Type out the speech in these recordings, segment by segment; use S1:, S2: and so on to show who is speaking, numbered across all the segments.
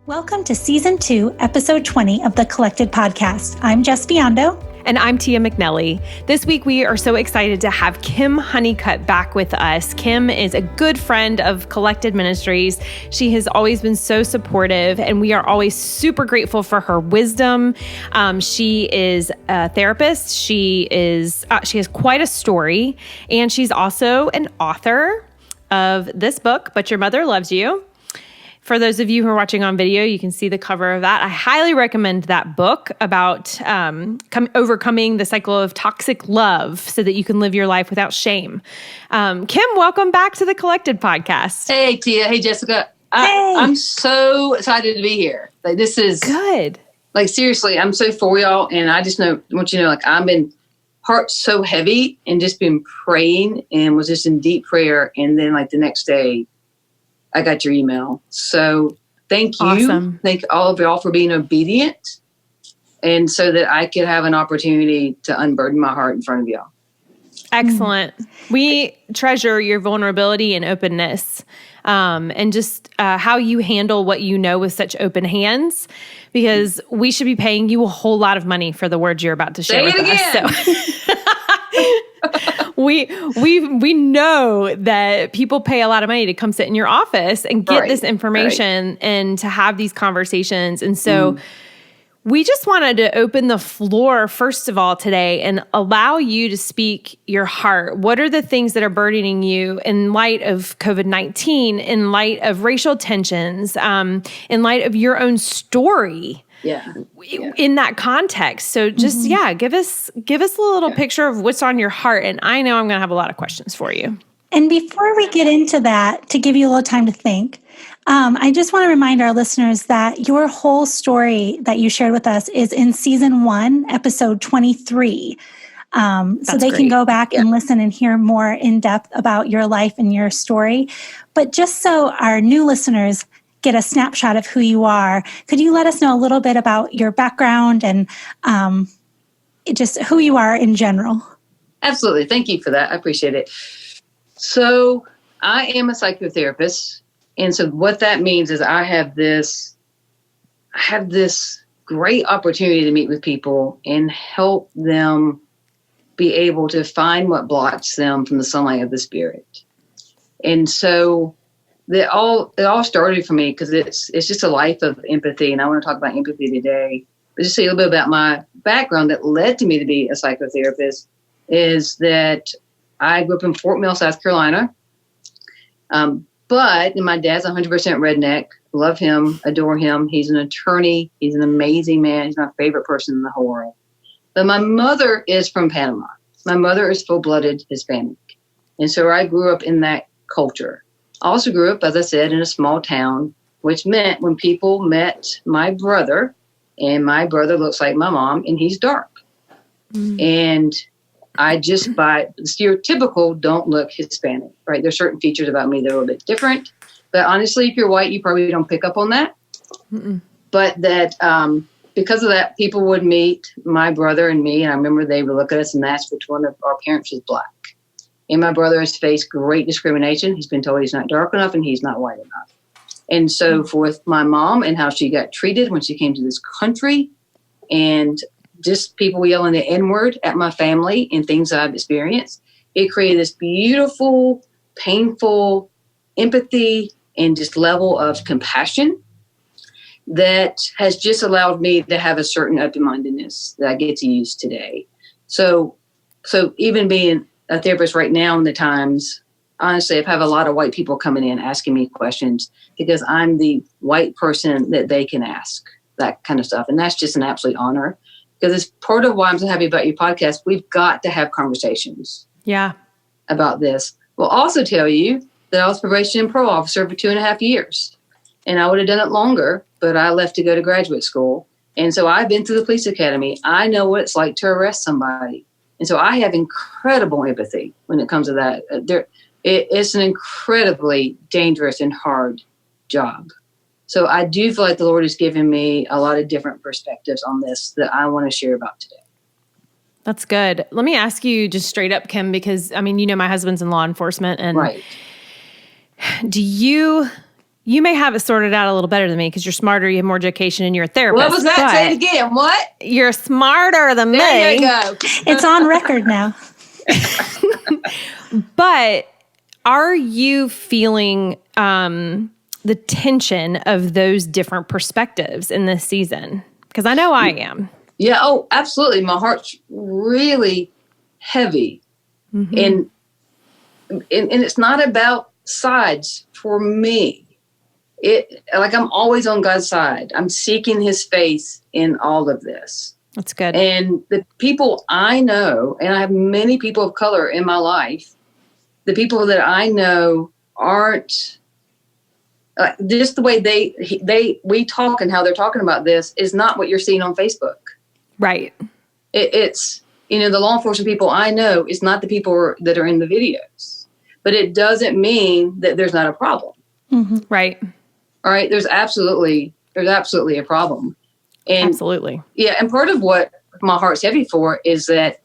S1: Welcome to Season 2, Episode 20 of the Collected Podcast. I'm Jess Biondo.
S2: And I'm Tia McNelly. This week, we are so excited to have Kim Honeycutt back with us. Kim is a good friend of Collected Ministries. She has always been so supportive, and we are always super grateful for her wisdom. She is a therapist. She has quite a story, and she's also an author of this book, But Your Mother Loves You. For those of you who are watching on video, you can see the cover of that. I highly recommend that book about overcoming the cycle of toxic love so that you can live your life without shame. Kim, welcome back to the Collected Podcast.
S3: Hey, Tia. Hey, Jessica.
S1: Hey.
S3: I'm so excited to be here. Like, this is
S2: good.
S3: Like, seriously, I'm so for y'all. And I just want you to know, like, I've been heart so heavy and just been praying and was just in deep prayer. And then, like, the next day, I got your email. So thank you.
S2: Awesome.
S3: Thank all of y'all for being obedient. And so that I could have an opportunity to unburden my heart in front of y'all.
S2: Excellent. We treasure your vulnerability and openness, and just how you handle what you know with such open hands, because we should be paying you a whole lot of money for the words you're about to share with us. So. We know that people pay a lot of money to come sit in your office and get this information and to have these conversations. And so we just wanted to open the floor, first of all, today and allow you to speak your heart. What are the things that are burdening you in light of COVID-19, in light of racial tensions, in light of your own story? In that context. So just, give us a little picture of what's on your heart. And I know I'm going to have a lot of questions for you.
S1: And before we get into that, to give you a little time to think, I just want to remind our listeners that your whole story that you shared with us is in Season 1, Episode 23. So they can go back and listen and hear more in depth about your life and your story. But just so our new listeners get a snapshot of who you are, could you let us know a little bit about your background and just who you are in general?
S3: Absolutely. Thank you for that. I appreciate it. So I am a psychotherapist. And so what that means is I have this great opportunity to meet with people and help them be able to find what blocks them from the sunlight of the Spirit. And so it all started for me because it's just a life of empathy, and I want to talk about empathy today. But just say a little bit about my background that led to me to be a psychotherapist is that I grew up in Fort Mill, South Carolina. But my dad's 100% redneck. Love him, adore him. He's an attorney. He's an amazing man. He's my favorite person in the whole world. But my mother is from Panama. My mother is full-blooded Hispanic. And so I grew up in that culture. I also grew up, as I said, in a small town, which meant when people met my brother, and my brother looks like my mom, and he's dark. And I just, by stereotypical, don't look Hispanic, right? There's certain features about me that are a little bit different. But honestly, if you're white, you probably don't pick up on that. But that because of that, people would meet my brother and me, and I remember they would look at us and ask which one of our parents was black. And my brother has faced great discrimination. He's been told he's not dark enough and he's not white enough. And so for my mom and how she got treated when she came to this country, and just people yelling the N-word at my family and things I've experienced, it created this beautiful, painful empathy and just level of compassion that has just allowed me to have a certain open-mindedness that I get to use today. So even being a therapist right now in the times, honestly, I've had a lot of white people coming in asking me questions because I'm the white person that they can ask that kind of stuff. And that's just an absolute honor because it's part of why I'm so happy about your podcast. We've got to have conversations about this. We'll also tell you that I was probation and parole officer for 2.5 years. And I would have done it longer, but I left to go to graduate school. And so I've been through the police academy. I know what it's like to arrest somebody. And so I have incredible empathy when it comes to that. It's an incredibly dangerous and hard job. So I do feel like the Lord has given me a lot of different perspectives on this that I want to share about today.
S2: That's good. Let me ask you just straight up, Kim, because, I mean, you know, my husband's in law enforcement. And
S3: right.
S2: Do you You may have it sorted out a little better than me because you're smarter, you have more education, and you're a therapist.
S3: What was that? Say it again. What?
S2: You're smarter than me.
S3: There you go.
S1: It's on record now.
S2: But are you feeling the tension of those different perspectives in this season? Because I know I am.
S3: Yeah. Oh, absolutely. My heart's really heavy. And it's not about sides for me. I'm always on God's side. I'm seeking his face in all of this.
S2: That's good.
S3: And the people I know, and I have many people of color in my life, the people that I know aren't just the way we talk and how they're talking about this is not what you're seeing on Facebook.
S2: Right.
S3: It's, the law enforcement people I know is not the people that are in the videos, but it doesn't mean that there's not a problem.
S2: Right.
S3: All right. There's absolutely a problem. And
S2: absolutely.
S3: Yeah. And part of what my heart's heavy for is that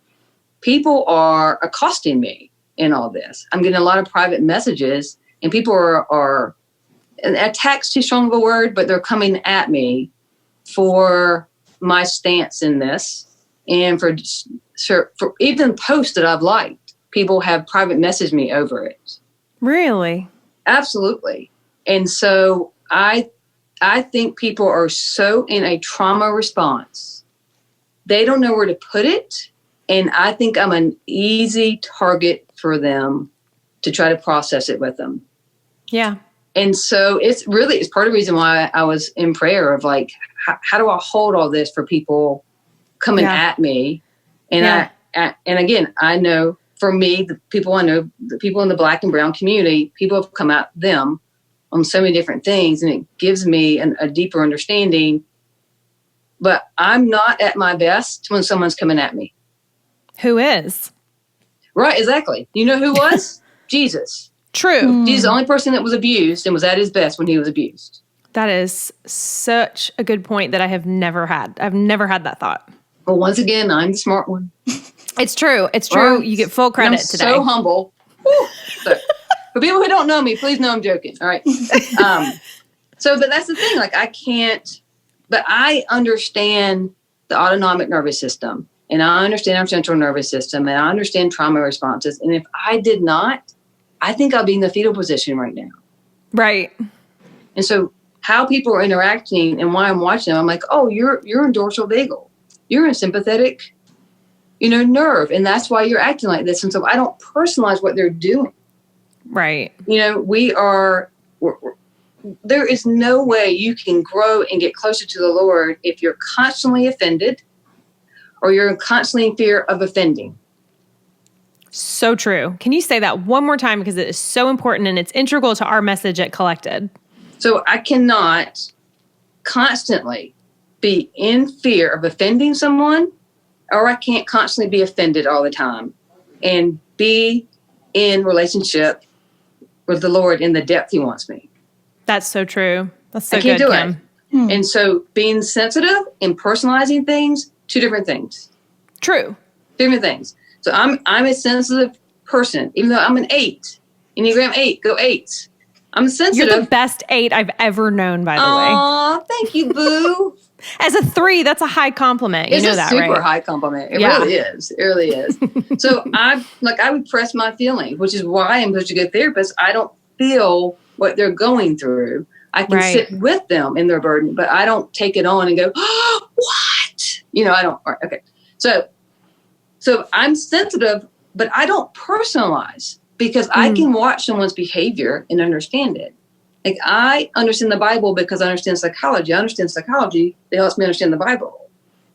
S3: people are accosting me in all this. I'm getting a lot of private messages and people are attack's too strong of a word, but they're coming at me for my stance in this. And for even posts that I've liked, people have private messaged me over it.
S2: Really?
S3: Absolutely. And so I think people are so in a trauma response. They don't know where to put it. And I think I'm an easy target for them to try to process it with them.
S2: Yeah.
S3: And so it's part of the reason why I was in prayer of like, how do I hold all this for people coming at me? And and again, I know for me, the people in the Black and brown community, people have come at them on so many different things, and it gives me a deeper understanding. But I'm not at my best when someone's coming at me.
S2: Who is?
S3: Right, exactly. You know who was? Jesus.
S2: True.
S3: Jesus, the only person that was abused and was at his best when he was abused.
S2: That is such a good point that I have never had. I've never had that thought.
S3: Well, once again, I'm the smart one.
S2: It's true. It's true. Right. You get full credit today.
S3: So humble. So, for people who don't know me, please know I'm joking. All right. But that's the thing. Like, I can't, but I understand the autonomic nervous system, and I understand our central nervous system, and I understand trauma responses. And if I did not, I think I'll be in the fetal position right now.
S2: Right.
S3: And so how people are interacting and why I'm watching them, I'm like, oh, you're in dorsal vagal. You're in sympathetic, nerve. And that's why you're acting like this. And so I don't personalize what they're doing.
S2: Right.
S3: There is no way you can grow and get closer to the Lord if you're constantly offended or you're constantly in fear of offending.
S2: So true. Can you say that one more time? Because it is so important and it's integral to our message at Collected.
S3: So I cannot constantly be in fear of offending someone, or I can't constantly be offended all the time and be in relationship with the Lord in the depth he wants me. That's
S2: so true. That's so
S3: good, Kim. I can't
S2: do
S3: it. And so being sensitive and personalizing things, two different things.
S2: True.
S3: Different things. So I'm a sensitive person, even though I'm an 8. Enneagram 8, go 8s. I'm sensitive.
S2: You're the best 8 I've ever known, by the way.
S3: Aw, thank you, boo.
S2: As a 3, that's a high compliment. You know that, right?
S3: It's a super high compliment. It really is. It really is. So I would press my feelings, which is why I'm such a good therapist. I don't feel what they're going through. I can sit with them in their burden, but I don't take it on and go, oh, what? I don't. Okay. So I'm sensitive, but I don't personalize because I can watch someone's behavior and understand it. Like, I understand the Bible because I understand psychology. I understand psychology that helps me understand the Bible.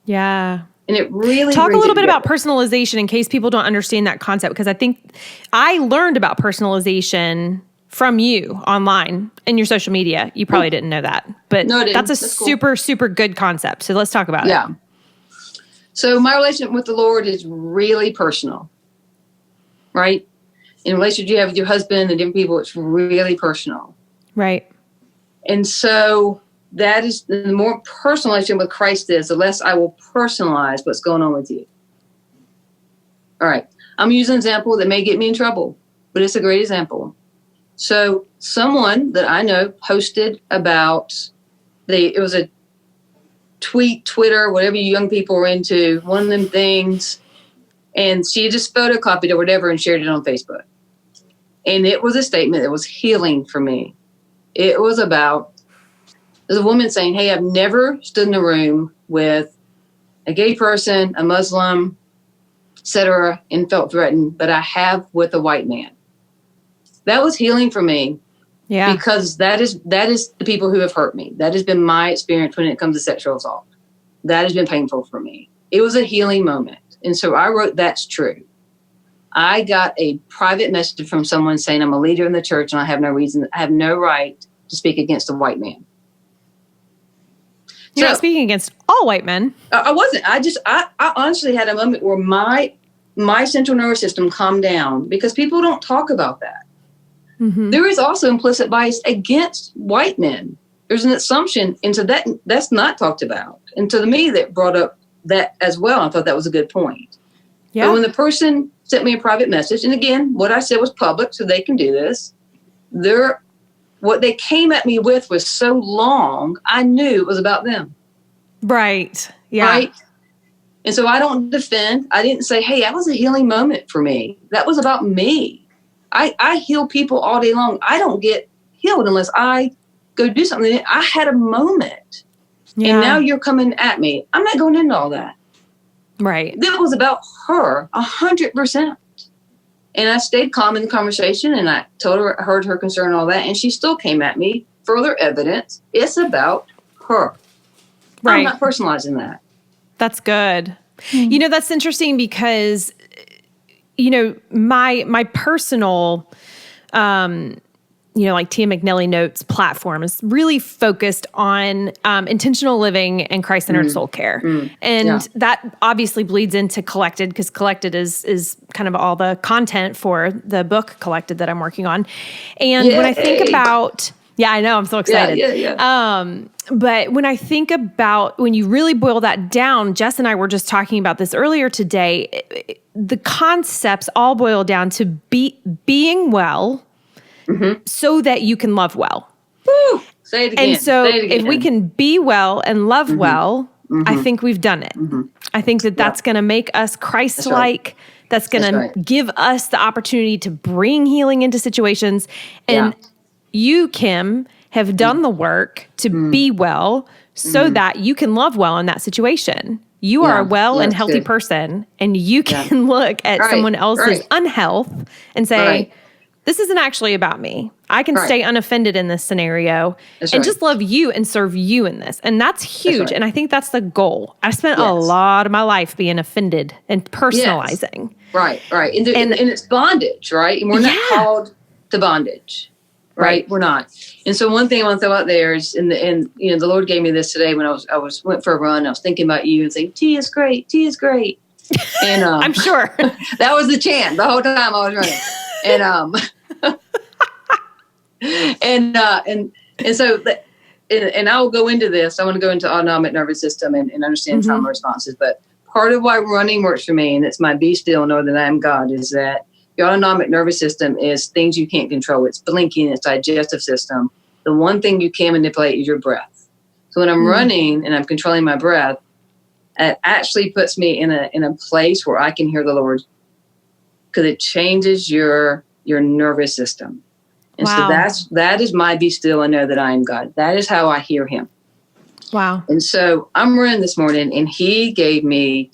S2: Yeah.
S3: And it really
S2: talk a little bit about personalization in case people don't understand that concept, because I think I learned about personalization from you online in your social media. You probably didn't know that, but that's super, super good concept. So let's talk about it.
S3: Yeah. So my relationship with the Lord is really personal, right? In relationship you have with your husband and different people, it's really personal.
S2: Right.
S3: And so that is the more personal relationship with Christ is, the less I will personalize what's going on with you. All right. I'm using an example that may get me in trouble, but it's a great example. So someone that I know posted about it was a tweet, Twitter, whatever you young people are into, one of them things. And she just photocopied or whatever and shared it on Facebook. And it was a statement that was healing for me. It was about, there's a woman saying, hey, I've never stood in a room with a gay person, a Muslim, etc., and felt threatened, but I have with a white man. That was healing for me. Yeah. Because that is the people who have hurt me. That has been my experience when it comes to sexual assault. That has been painful for me. It was a healing moment. And so I wrote, that's true. I got a private message from someone saying I'm a leader in the church and I have no right to speak against a white man.
S2: You're not speaking against all white men.
S3: I wasn't. I honestly had a moment where my central nervous system calmed down because people don't talk about that. Mm-hmm. There is also implicit bias against white men. There's an assumption into that's not talked about. And to me, that brought up that as well. I thought that was a good point. Yeah. But when the person sent me a private message, and again, what I said was public, so they can do this. What they came at me with was so long, I knew it was about them.
S2: Right. Yeah.
S3: Right. And so I don't defend. I didn't say, hey, that was a healing moment for me. That was about me. I heal people all day long. I don't get healed unless I go do something. I had a moment. Yeah. And now you're coming at me. I'm not going into all that.
S2: Right.
S3: That was about her 100%. And I stayed calm in the conversation and I heard her concern and all that. And she still came at me. Further evidence. It's about her. Right. I'm not personalizing that.
S2: That's good. Mm-hmm. That's interesting because, my personal, like Tia McNelly Notes platform is really focused on intentional living and Christ-centered soul care. And that obviously bleeds into Collected because Collected is kind of all the content for the book Collected that I'm working on. And when I think about... Yeah, I know. I'm so excited. Yeah. But when I think about, when you really boil that down, Jess and I were just talking about this earlier today, the concepts all boil down to being well so that you can love well.
S3: Woo! Say it again.
S2: And so if we can be well and love well, I think we've done it. I think that's going to make us Christ-like. That's going to give us the opportunity to bring healing into situations. And you, Kim, have done the work to be well so that you can love well in that situation. You are a well and healthy person, and you can look at someone else's unhealth and say, this isn't actually about me. I can stay unoffended in this scenario and just love you and serve you in this. And that's huge. And I think that's the goal. I spent a lot of my life being offended and personalizing.
S3: Right. And it's bondage, right? And we're not called to bondage. Right. We're not. And so one thing I want to throw out there is, the Lord gave me this today when I went for a run. I was thinking about you and saying, T is great. T is great. And
S2: I'm sure
S3: that was the chant the whole time I was running. And so I will go into this. I want to go into autonomic nervous system and understand trauma responses. But part of why running works for me, and it's my be still, know that I am God, is that your autonomic nervous system is things you can't control. It's blinking, it's digestive system. The one thing you can manipulate is your breath. So when I'm running and I'm controlling my breath, it actually puts me in a place where I can hear the Lord, because it changes your nervous system. And so that is my be still and know that I am God. That is how I hear him.
S2: Wow.
S3: And so I'm running this morning and he gave me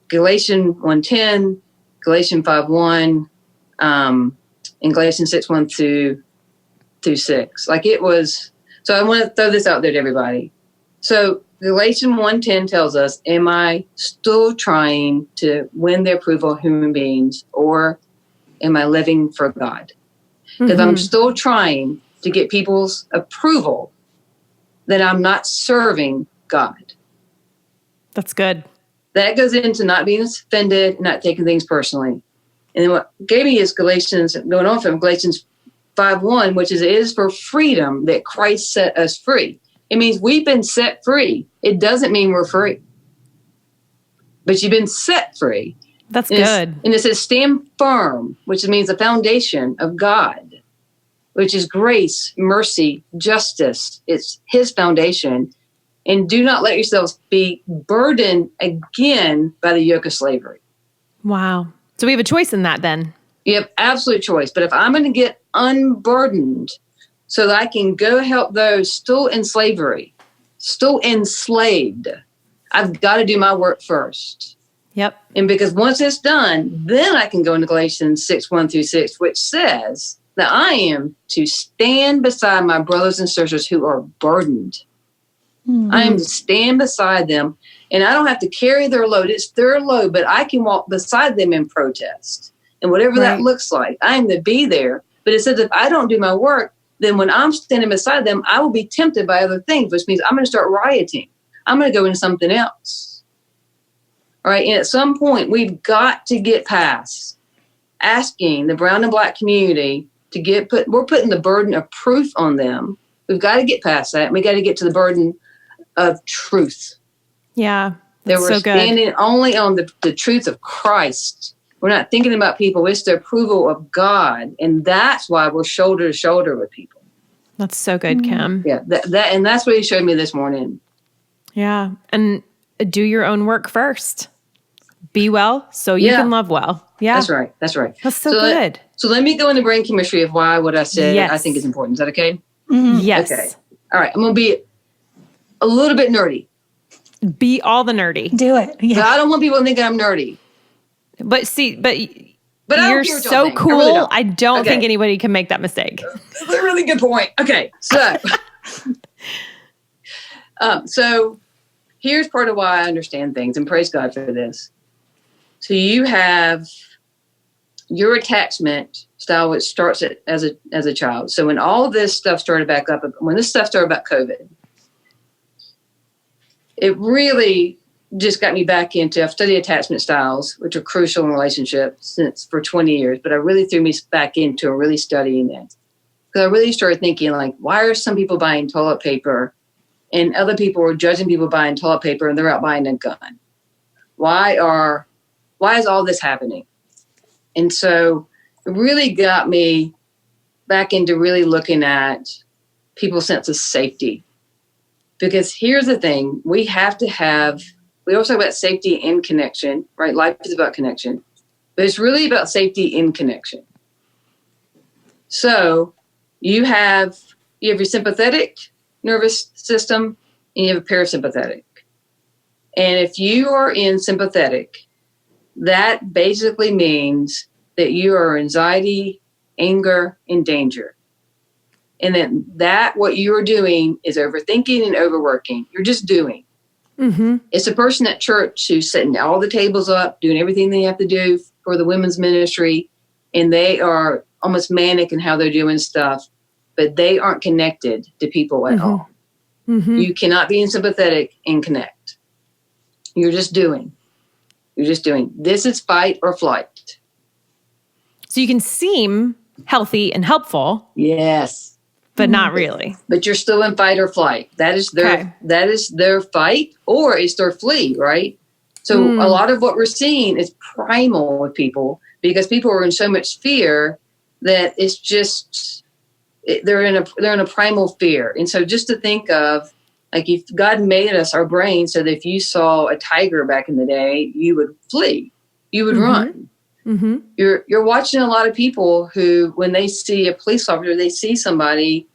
S3: Galatians 1:10, Galatians 5:1, and Galatians 6:1 through 6. Like it was, so I want to throw this out there to everybody. So Galatians 1:10 tells us, am I still trying to win the approval of human beings, or am I living for God? Because I'm still trying to get people's approval, then I'm not serving God.
S2: That's good.
S3: That goes into not being offended, not taking things personally. And then what gave me is Galatians 5:1, which is, it is for freedom that Christ set us free. It means we've been set free. It doesn't mean we're free. But you've been set free.
S2: That's good.
S3: And it says stand firm, which means the foundation of God. which is grace, mercy, justice. It's his foundation. And do not let yourselves be burdened again by the yoke of slavery.
S2: Wow. So we have a choice in that then.
S3: You have absolute choice. But if I'm going to get unburdened so that I can go help those still in slavery, still enslaved, I've got to do my work first.
S2: Yep.
S3: And because once it's done, then I can go into Galatians 6:1-6, which says that I am to stand beside my brothers and sisters who are burdened. I am to stand beside them, and I don't have to carry their load. It's their load, but I can walk beside them in protest. And whatever that looks like, I am to be there. But it says if I don't do my work, then when I'm standing beside them, I will be tempted by other things, which means I'm going to start rioting. I'm going to go into something else. All right. And at some point, we've got to get past asking the brown and black community to we're putting the burden of proof on them. We've got to get past that. We got to get to the burden of truth.
S2: Yeah.
S3: That we're
S2: so good.
S3: standing only on the truth of Christ. We're not thinking about people. It's the approval of God. And that's why we're shoulder to shoulder with people.
S2: That's so good, Kim.
S3: Yeah. And that's what he showed me this morning.
S2: Yeah. And do your own work first. Be well so you can love well. Yeah.
S3: That's right. That's right.
S2: That's so good.
S3: So let me go into brain chemistry of why what I said I think is important. Is that okay?
S2: Mm-hmm. Yes.
S3: Okay. All right. I'm going to be a little bit nerdy.
S2: Be all the nerdy.
S1: Do it. Yeah.
S3: But I don't want people to think I'm nerdy.
S2: But see, but
S3: I
S2: you're
S3: don't care
S2: so
S3: what
S2: cool.
S3: y'all think.
S2: I don't think anybody can make that mistake.
S3: That's a really good point. Okay. So, so here's part of why I understand things, and praise God for this. So you have your attachment style, which starts as a child. So when all this stuff started back up, when this stuff started about COVID, it really just got me back into, I've studied attachment styles, which are crucial in relationships for 20 years, but I really threw me back into really studying it. Because I really started thinking, like, why are some people buying toilet paper and other people are judging people buying toilet paper and they're out buying a gun? Why is all this happening? And so it really got me back into really looking at people's sense of safety. Because here's the thing, we also talk about safety and connection, right? Life is about connection, but it's really about safety in connection. So you have your sympathetic nervous system and you have a parasympathetic. And if you are in sympathetic, that basically means that you are anxiety, anger, and danger. And then what you are doing is overthinking and overworking. You're just doing. Mm-hmm. It's a person at church who's setting all the tables up, doing everything they have to do for the women's ministry, and they are almost manic in how they're doing stuff, but they aren't connected to people at all. Mm-hmm. You cannot be in sympathetic and connect. You're just doing. You're just doing. This is fight or flight.
S2: So you can seem healthy and helpful.
S3: Yes.
S2: But not really.
S3: But you're still in fight or flight. That is their fight, or it's their flee, right? So a lot of what we're seeing is primal with people because people are in so much fear that it's just they're in a primal fear. And so just to think of, like, if God made us, our brain, so that if you saw a tiger back in the day, you would flee, you would run. Mm-hmm. You're watching a lot of people who, when they see a police officer, they see somebody,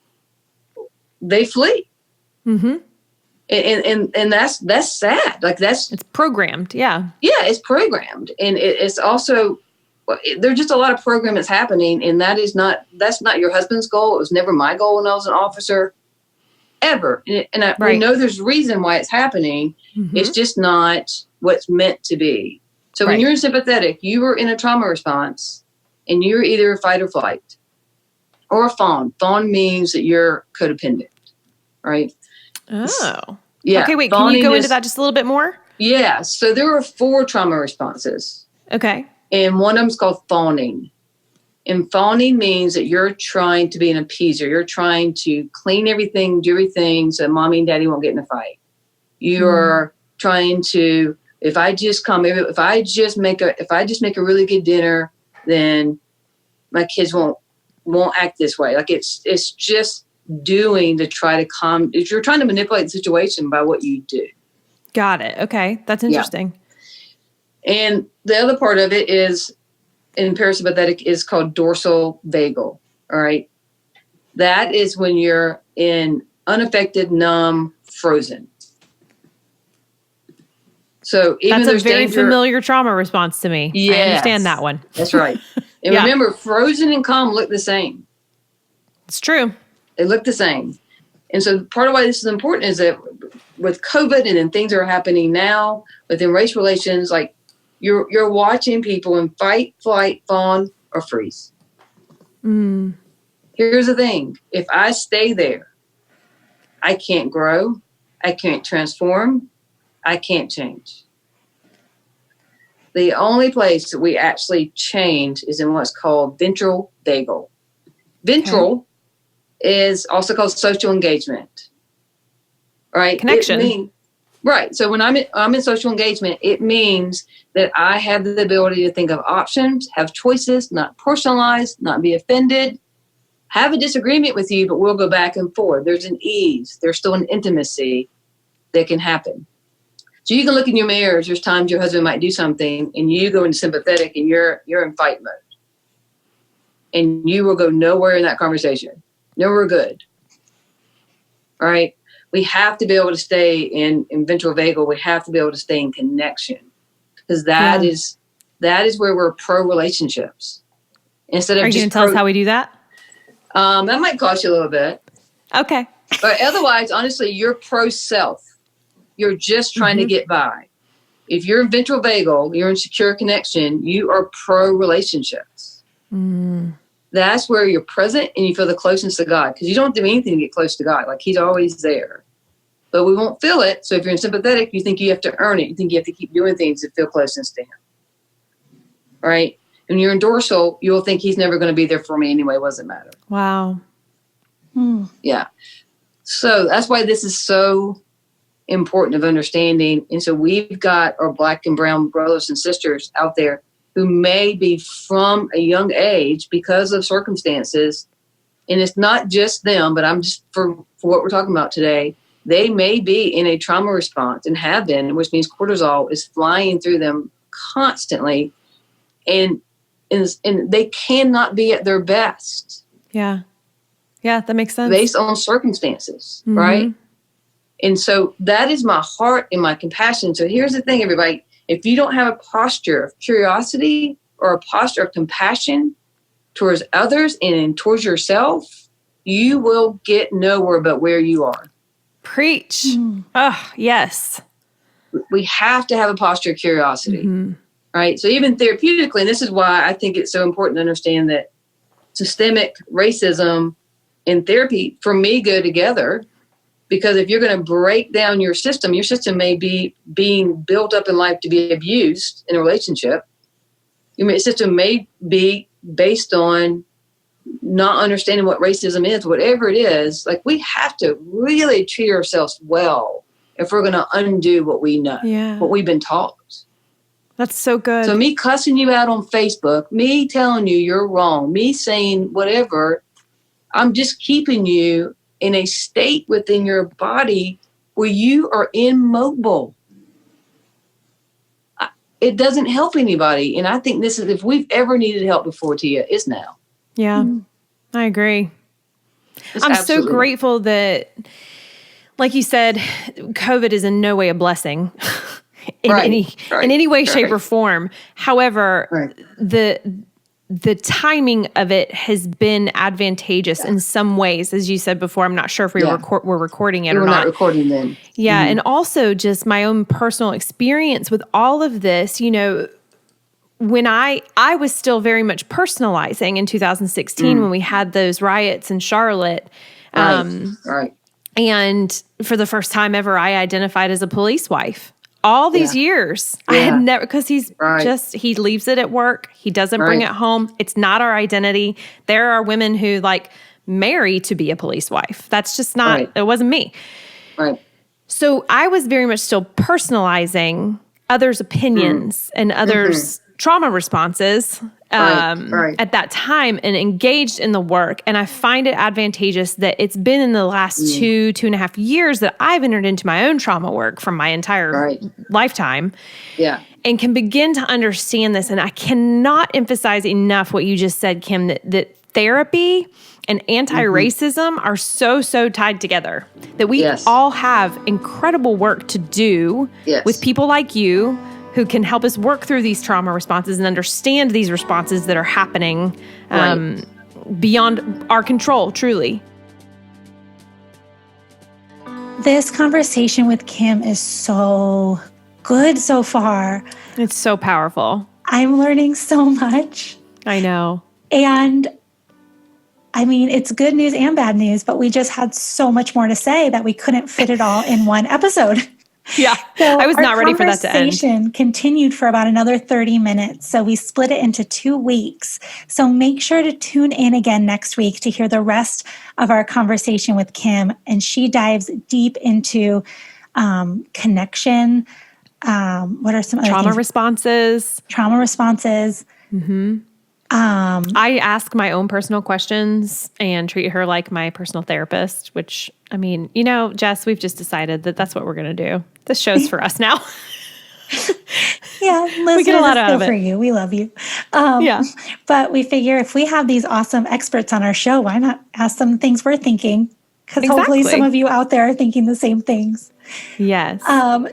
S3: they flee. Mm-hmm. And that's sad. Like it's
S2: programmed. Yeah.
S3: Yeah, it's programmed. And it's also, there's just a lot of programming that's happening. And that's not your husband's goal. It was never my goal when I was an officer ever. And we know there's a reason why it's happening. Mm-hmm. It's just not what's meant to be. So when you're sympathetic, you are in a trauma response and you're either fight or flight or a fawn. Fawn means that you're codependent, right?
S2: Oh.
S3: Yeah.
S2: Okay, wait, can you go into that just a little bit more?
S3: Yeah. So there are 4 trauma responses.
S2: Okay.
S3: And one of them is called fawning. And fawning means that you're trying to be an appeaser. You're trying to clean everything, do everything so mommy and daddy won't get in a fight. You're trying to, if I just make a really good dinner, then my kids won't won't act this way. Like it's just doing to try to you're trying to manipulate the situation by what you do.
S2: Got it. Okay. That's interesting.
S3: Yeah. And the other part of it is in parasympathetic is called dorsal vagal. All right. That is when you're in unaffected, numb, frozen. So even
S2: that's a very familiar trauma response to me. Yes, I understand that one.
S3: That's right. And remember, frozen and calm look the same.
S2: It's true.
S3: They look the same. And so part of why this is important is that with COVID and then things are happening now within race relations, like you're watching people in fight, flight, fawn, or freeze.
S2: Mm.
S3: Here's the thing. If I stay there, I can't grow. I can't transform. I can't change. The only place that we actually change is in what's called ventral vagal. Ventral is also called social engagement. Right?
S2: Connection.
S3: Right. So when I'm in social engagement, it means that I have the ability to think of options, have choices, not personalize, not be offended, have a disagreement with you, but we'll go back and forth. There's an ease. There's still an intimacy that can happen. So you can look in your mirrors. There's times your husband might do something and you go into sympathetic and you're in fight mode. And you will go nowhere in that conversation. Nowhere good. All right. We have to be able to stay in ventral vagal. We have to be able to stay in connection because that is where we're pro relationships. Instead of
S2: Are you going to tell us how we do that?
S3: That might cost you a little bit.
S2: Okay.
S3: But otherwise, honestly, you're pro self. You're just trying to get by. If you're in ventral vagal, you're in secure connection, you are pro relationships.
S2: Mm.
S3: That's where you're present and you feel the closeness to God because you don't do anything to get close to God. Like he's always there. But we won't feel it. So if you're in sympathetic, you think you have to earn it. You think you have to keep doing things to feel closeness to him. Right? And you're in dorsal, you'll think he's never going to be there for me anyway. It doesn't matter.
S2: Wow.
S3: Yeah. So that's why this is so important of understanding. And so we've got our Black and brown brothers and sisters out there who may be from a young age because of circumstances. And it's not just them, but I'm just for what we're talking about today. They may be in a trauma response and have been, which means cortisol is flying through them constantly. And they cannot be at their best.
S2: Yeah. Yeah, that makes sense.
S3: Based on circumstances, right? And so that is my heart and my compassion. So here's the thing, everybody. If you don't have a posture of curiosity or a posture of compassion towards others and towards yourself, you will get nowhere but where you are.
S2: Preach. Oh, yes.
S3: We have to have a posture of curiosity, right? So even therapeutically, and this is why I think it's so important to understand that systemic racism and therapy, for me, go together. Because if you're going to break down your system may be being built up in life to be abused in a relationship. Your system may be based on not understanding what racism is, whatever it is. Like we have to really treat ourselves well if we're going to undo what we know, what we've been taught.
S2: That's so good.
S3: So me cussing you out on Facebook, me telling you you're wrong, me saying whatever, I'm just keeping you in a state within your body where you are immobile. It doesn't help anybody. And I think this is, if we've ever needed help before, Tia, it's now.
S2: Yeah, I agree. I'm so grateful that, like you said, COVID is in no way a blessing in any way, shape, or form. However, the timing of it has been advantageous in some ways. As you said before, I'm not sure if we're recording it or not.
S3: We're not recording then.
S2: Yeah. And also just my own personal experience with all of this, you know, when I was still very much personalizing in 2016 when we had those riots in Charlotte.
S3: Right.
S2: And for the first time ever, I identified as a police wife. All these years, I had never, because he's he leaves it at work. He doesn't bring it home. It's not our identity. There are women who like marry to be a police wife. That's just not, it wasn't me.
S3: Right.
S2: So I was very much still personalizing others' opinions and others' trauma responses at that time and engaged in the work. And I find it advantageous that it's been in the last 2.5 years that I've entered into my own trauma work from my entire lifetime.
S3: Yeah.
S2: And can begin to understand this. And I cannot emphasize enough what you just said, Kim, that therapy and anti-racism are so tied together, that we all have incredible work to do with people like you who can help us work through these trauma responses and understand these responses that are happening beyond our control, truly.
S1: This conversation with Kim is so good so far.
S2: It's so powerful.
S1: I'm learning so much.
S2: I know.
S1: And I mean, it's good news and bad news, but we just had so much more to say that we couldn't fit it all in one episode.
S2: Yeah, so I was not ready for that to end.
S1: Our conversation continued for about another 30 minutes, so we split it into 2 weeks. So make sure to tune in again next week to hear the rest of our conversation with Kim, and she dives deep into connection. What are some other
S2: trauma
S1: things?
S2: responses?
S1: Trauma responses.
S2: I ask my own personal questions and treat her like my personal therapist, which, I mean, you know, Jess, we've just decided that that's what we're going to do. This show's for us now.
S1: Yeah,
S2: we get a lot out of it.
S1: For you. We love you. But we figure if we have these awesome experts on our show, why not ask them things we're thinking? Because hopefully some of you out there are thinking the same things.
S2: Yes.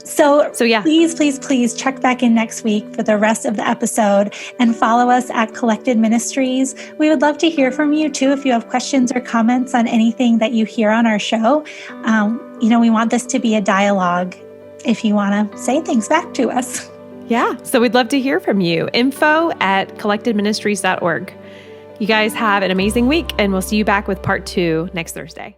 S1: So yeah, please check back in next week for the rest of the episode and follow us at Collected Ministries. We would love to hear from you too if you have questions or comments on anything that you hear on our show. You know, we want this to be a dialogue if you want to say things back to us.
S2: Yeah. So we'd love to hear from you. info@collectedministries.org. You guys have an amazing week, and we'll see you back with part 2 next Thursday.